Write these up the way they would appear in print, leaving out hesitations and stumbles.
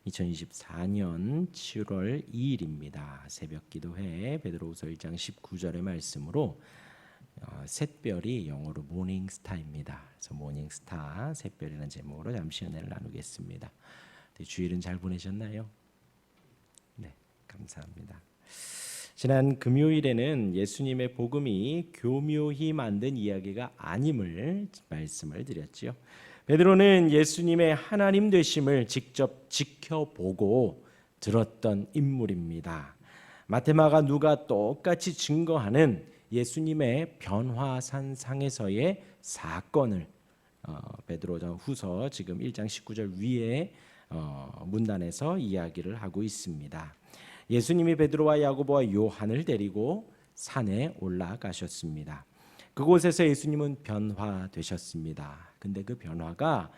2024년 7월 2일입니다. 새벽 기도회 베드로후서 1장 19절의 말씀으로 샛별이 영어로 모닝스타입니다. 그래서 모닝스타 샛별이라는 제목으로 잠시 은혜를 나누겠습니다. 주일은 잘 보내셨나요? 네, 감사합니다. 지난 금요일에는 예수님의 복음이 교묘히 만든 이야기가 아님을 말씀을 드렸지요. 베드로는 예수님의 하나님 되심을 직접 지켜보고 들었던 인물입니다. 마테마가 누가 똑같이 증거하는 예수님의 변화산상에서의 사건을 베드로후서 지금 1장 19절 위에 문단에서 이야기를 하고 있습니다. 예수님이 베드로와 야고보와 요한을 데리고 산에 올라가셨습니다. 그곳에서 예수님은 변화되셨습니다. 근데 그 변화가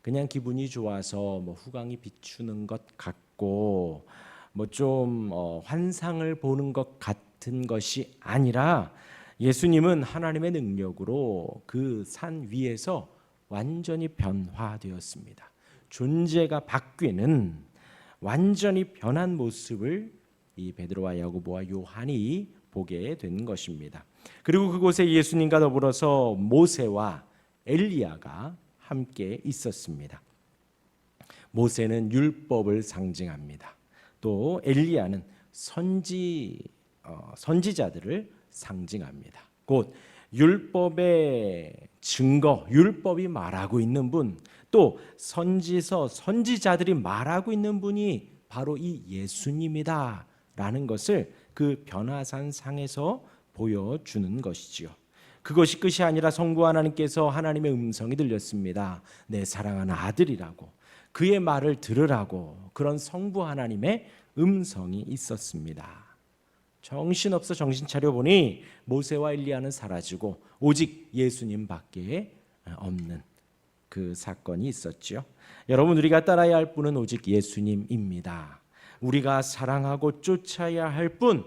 그냥 기분이 좋아서 후광이 비추는 것 같고 좀 환상을 보는 것 같은 것이 아니라 예수님은 하나님의 능력으로 그 산 위에서 완전히 변화되었습니다. 존재가 바뀌는 완전히 변한 모습을 이 베드로와 야고보와 요한이 보게 된 것입니다. 그리고 그곳에 예수님과 더불어서 모세와 엘리야가 함께 있었습니다. 모세는 율법을 상징합니다. 또 엘리야는 선지자들을 상징합니다. 곧 율법의 증거, 율법이 말하고 있는 분, 또 선지자들이 말하고 있는 분이 바로 이 예수님이다라는 것을 그 변화산 상에서 보여주는 것이지요. 그것이 끝이 아니라 성부 하나님께서 하나님의 음성이 들렸습니다. 내 사랑하는 아들이라고, 그의 말을 들으라고, 그런 성부 하나님의 음성이 있었습니다. 정신없어 정신 차려보니 모세와 엘리야는 사라지고 오직 예수님밖에 없는 그 사건이 있었죠. 여러분, 우리가 따라야 할 분은 오직 예수님입니다. 우리가 사랑하고 쫓아야 할 분,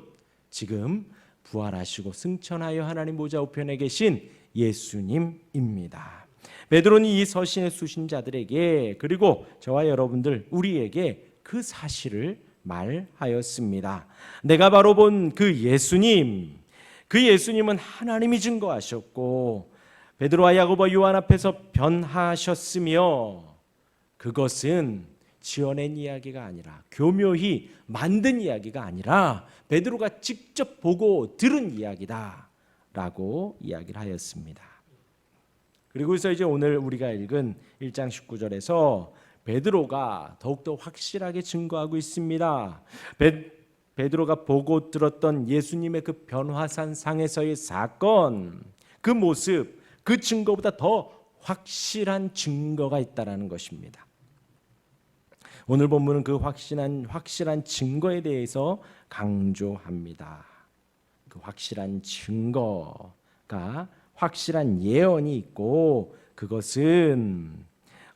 지금 부활하시고 승천하여 하나님 보좌 우편에 계신 예수님입니다. 베드로는 이 서신의 수신자들에게, 그리고 저와 여러분들 우리에게 그 사실을 말하였습니다. 내가 바로 본 그 예수님, 그 예수님은 하나님이 증거하셨고 베드로와 야고보 요한 앞에서 변하셨으며, 그것은 지어낸 이야기가 아니라, 교묘히 만든 이야기가 아니라 베드로가 직접 보고 들은 이야기다라고 이야기를 하였습니다. 그리고서 이제 오늘 우리가 읽은 1장 19절에서 베드로가 더욱더 확실하게 증거하고 있습니다. 베드로가 보고 들었던 예수님의 그 변화산 상에서의 사건, 그 모습, 그 증거보다 더 확실한 증거가 있다라는 것입니다. 오늘 본문은 그 확실한 증거에 대해서 강조합니다. 그 확실한 증거가 확실한 예언이 있고, 그것은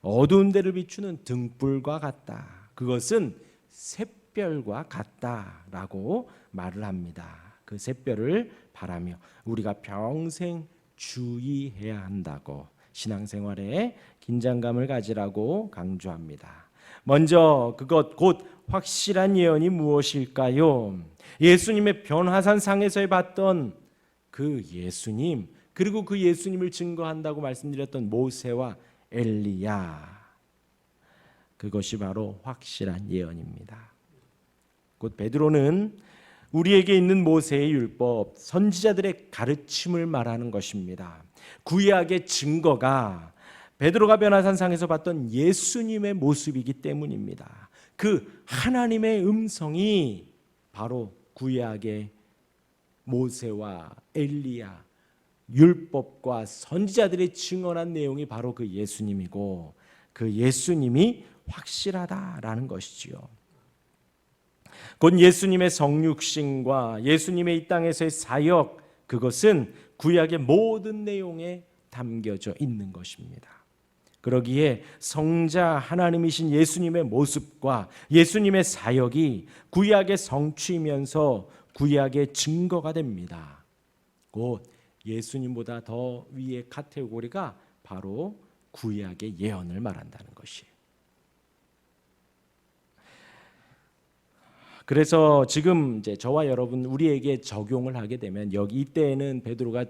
어두운 데를 비추는 등불과 같다. 그것은 샛별과 같다라고 말을 합니다. 그 샛별을 바라며 우리가 평생 주의해야 한다고, 신앙생활에 긴장감을 가지라고 강조합니다. 먼저 그것 곧 확실한 예언이 무엇일까요? 예수님의 변화산 상에서 봤던 그 예수님, 그리고 그 예수님을 증거한다고 말씀드렸던 모세와 엘리야, 그것이 바로 확실한 예언입니다. 곧 베드로는 우리에게 있는 모세의 율법, 선지자들의 가르침을 말하는 것입니다. 구약의 증거가 베드로가 변화산상에서 봤던 예수님의 모습이기 때문입니다. 그 하나님의 음성이 바로 구약의 모세와 엘리야, 율법과 선지자들이 증언한 내용이 바로 그 예수님이고, 그 예수님이 확실하다라는 것이지요. 곧 예수님의 성육신과 예수님의 이 땅에서의 사역, 그것은 구약의 모든 내용에 담겨져 있는 것입니다. 그러기에 성자 하나님이신 예수님의 모습과 예수님의 사역이 구약의 성취이면서 구약의 증거가 됩니다. 곧 예수님보다 더 위의 카테고리가 바로 구약의 예언을 말한다는 것이에요. 그래서 지금 이제 저와 여러분 우리에게 적용을 하게 되면 여기 이때에는 베드로가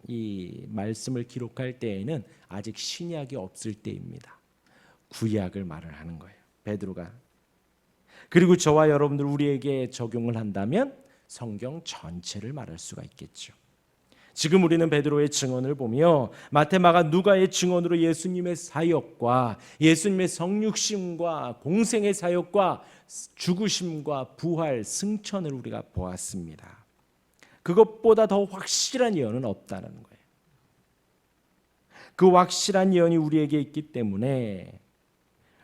이 말씀을 기록할 때에는 아직 신약이 없을 때입니다. 구약을 말을 하는 거예요. 베드로가. 그리고 저와 여러분들 우리에게 적용을 한다면 성경 전체를 말할 수가 있겠죠. 지금 우리는 베드로의 증언을 보며 마태, 마가, 누가의 증언으로 예수님의 사역과 예수님의 성육신과 공생의 사역과 죽으심과 부활, 승천을 우리가 보았습니다. 그것보다 더 확실한 예언은 없다는 거예요. 그 확실한 예언이 우리에게 있기 때문에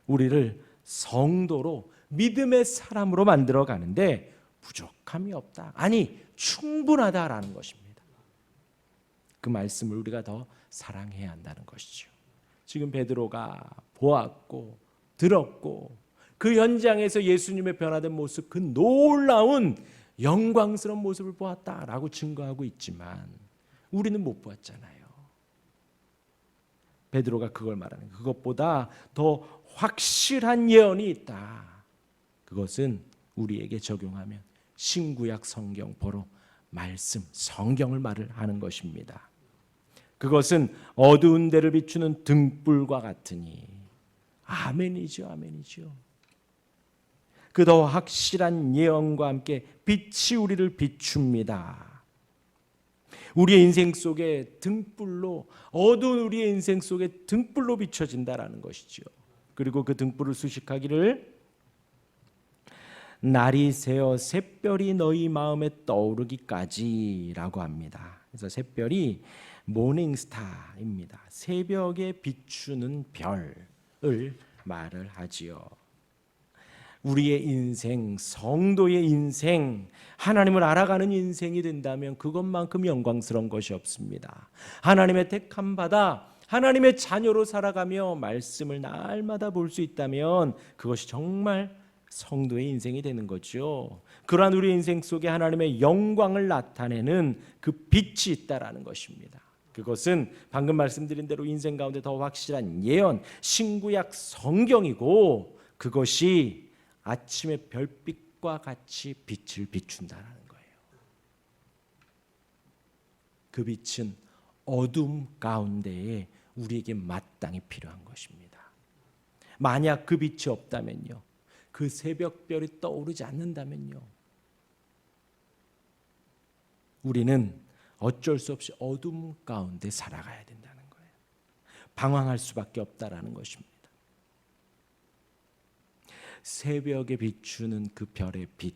우리를 성도로 믿음의 사람으로 만들어 가는데 부족함이 없다. 아니, 충분하다라는 것입니다. 그 말씀을 우리가 더 사랑해야 한다는 것이죠. 지금 베드로가 보았고 들었고 그 현장에서 예수님의 변화된 모습, 그 놀라운 영광스러운 모습을 보았다라고 증거하고 있지만 우리는 못 보았잖아요. 베드로가 그걸 말하는 거예요. 그것보다 더 확실한 예언이 있다. 그것은 우리에게 적용하면 신구약 성경 바로 말씀, 성경을 말을 하는 것입니다. 그것은 어두운 데를 비추는 등불과 같으니 아멘이죠, 아멘이죠. 그 더 확실한 예언과 함께 빛이 우리를 비춥니다. 우리의 인생 속에 등불로, 어두운 우리의 인생 속에 등불로 비춰진다라는 것이죠. 그리고 그 등불을 수식하기를 날이 새어 샛별이 너희 마음에 떠오르기까지라고 합니다. 그래서 샛별이 모닝스타입니다. 새벽에 비추는 별을 말을 하지요. 우리의 인생, 성도의 인생, 하나님을 알아가는 인생이 된다면 그것만큼 영광스러운 것이 없습니다. 하나님의 택함 받아 하나님의 자녀로 살아가며 말씀을 날마다 볼 수 있다면 그것이 정말 성도의 인생이 되는 거죠. 그러한 우리 인생 속에 하나님의 영광을 나타내는 그 빛이 있다라는 것입니다. 그것은 방금 말씀드린 대로 인생 가운데 더 확실한 예언, 신구약 성경이고 그것이 아침의 별빛과 같이 빛을 비춘다는 거예요. 그 빛은 어둠 가운데에 우리에게 마땅히 필요한 것입니다. 만약 그 빛이 없다면요, 그 새벽별이 떠오르지 않는다면요, 우리는 어쩔 수 없이 어둠 가운데 살아가야 된다는 거예요. 방황할 수밖에 없다라는 것입니다. 새벽에 비추는 그 별의 빛,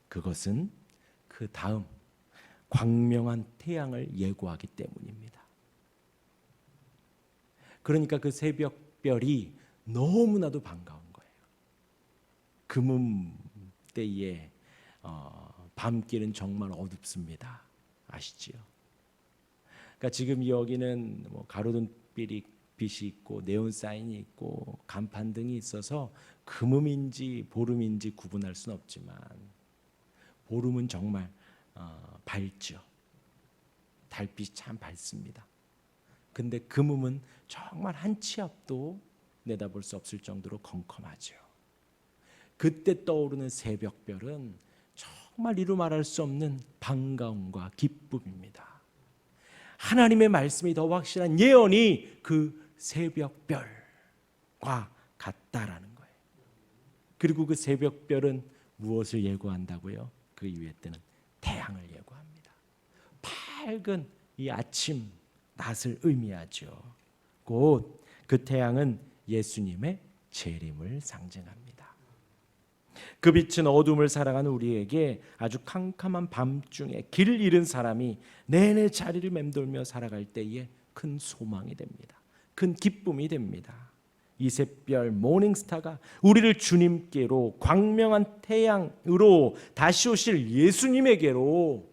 그것은 그 다음 광명한 태양을 예고하기 때문입니다. 그러니까 그 새벽별이 너무나도 반가운 거예요. 금음 때에 밤길은 정말 어둡습니다. 아시지요? 그러니까 지금 여기는 뭐 가로등 빛이 있고 네온 사인이 있고 간판 등이 있어서 금음인지 보름인지 구분할 수는 없지만 보름은 정말 밝죠. 달빛이 참 밝습니다. 근데 금음은 정말 한 치 앞도 내다볼 수 없을 정도로 컴컴하죠. 그때 떠오르는 새벽별은 정말 이루 말할 수 없는 반가움과 기쁨입니다. 하나님의 말씀이 더 확실한 예언이 그 새벽별과 같다라는 거예요. 그리고 그 새벽별은 무엇을 예고한다고요? 그 이후에 때는 태양을 예고합니다. 밝은 이 아침 낮을 의미하죠. 곧 그 태양은 예수님의 재림을 상징합니다. 그 빛은 어둠을 살아가는 우리에게 아주 캄캄한 밤중에 길을 잃은 사람이 내내 자리를 맴돌며 살아갈 때에 큰 소망이 됩니다. 큰 기쁨이 됩니다. 이 새별 모닝스타가 우리를 주님께로, 광명한 태양으로 다시 오실 예수님에게로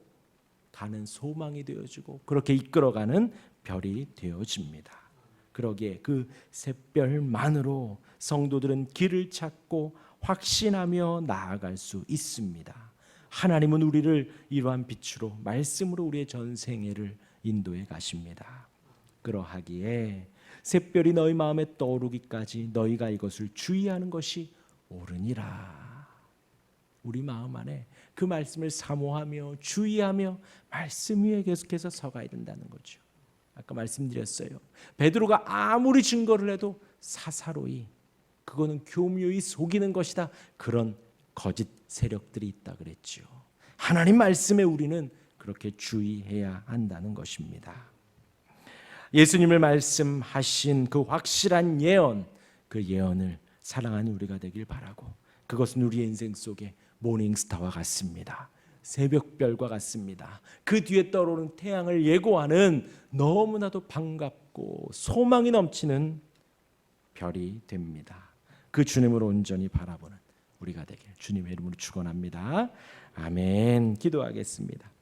가는 소망이 되어지고 그렇게 이끌어가는 별이 되어집니다. 그러기에 그 새별만으로 성도들은 길을 찾고 확신하며 나아갈 수 있습니다. 하나님은 우리를 이러한 빛으로, 말씀으로 우리의 전생애를 인도해 가십니다. 그러하기에 새별이 너희 마음에 떠오르기까지 너희가 이것을 주의하는 것이 옳으니라. 우리 마음 안에 그 말씀을 사모하며 주의하며 말씀 위에 계속해서 서가야 된다는 거죠. 아까 말씀드렸어요. 베드로가 아무리 증거를 해도 사사로이 그거는 교묘히 속이는 것이다. 그런 거짓 세력들이 있다 그랬죠. 하나님 말씀에 우리는 그렇게 주의해야 한다는 것입니다. 예수님을 말씀하신 그 확실한 예언, 그 예언을 사랑하는 우리가 되길 바라고, 그것은 우리의 인생 속에 모닝스타와 같습니다. 새벽별과 같습니다. 그 뒤에 떠오르는 태양을 예고하는 너무나도 반갑고 소망이 넘치는 별이 됩니다. 그 주님을 온전히 바라보는 우리가 되길 주님의 이름으로 축원합니다. 아멘. 기도하겠습니다.